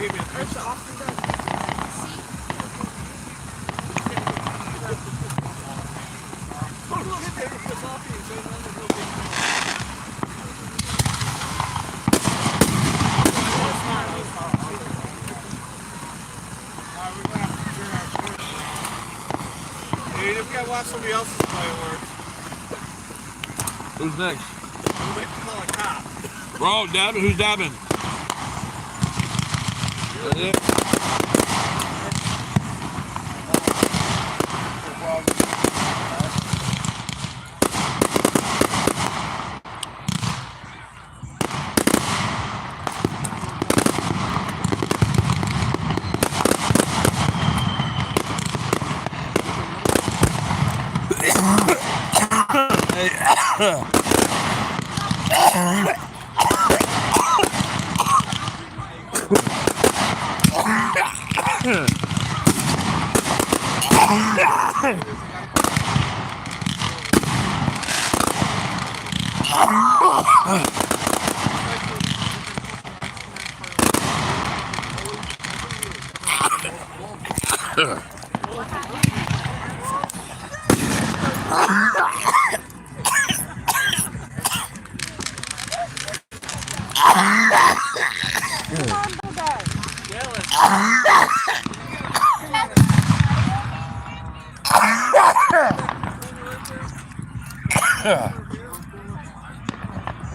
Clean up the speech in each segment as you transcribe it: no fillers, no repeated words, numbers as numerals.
We gotta watch somebody else's fireworks. Who's next? We might call a cop. Bro, dabbing. Who's dabbing? That's it.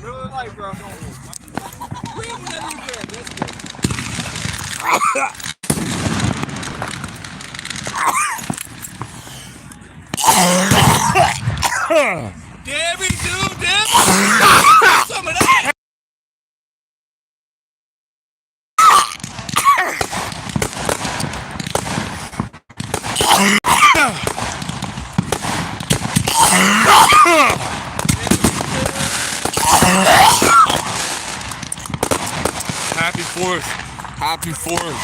Really light, bro. Debbie, dude, Debbie! Some of that! Happy 4th. Happy 4th.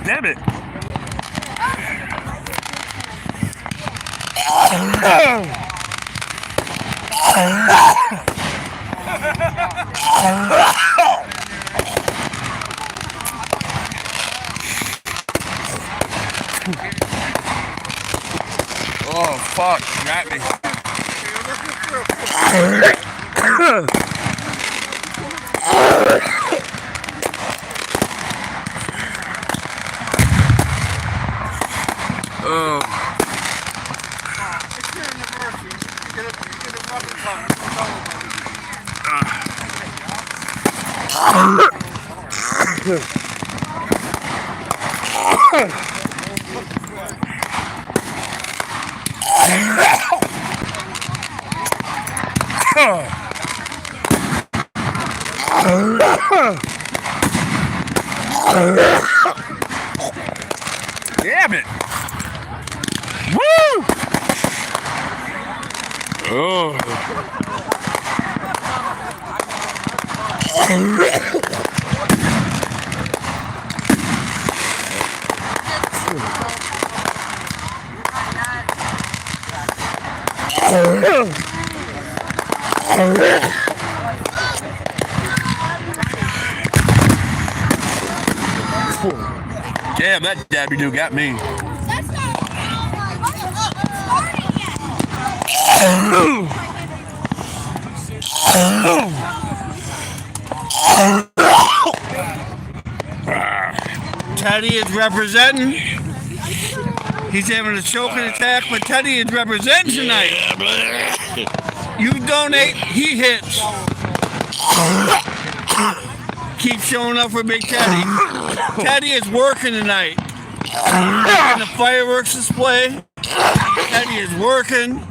Damn it. Oh, fuck. Got me. Damn it! Woo! Oh. Damn, that dabby dude got me. Teddy is representing. He's having a choking attack, but Teddy is representing tonight. You donate, he hits. Keep showing up for Big Teddy. Teddy is working tonight. In the fireworks display, Teddy is working.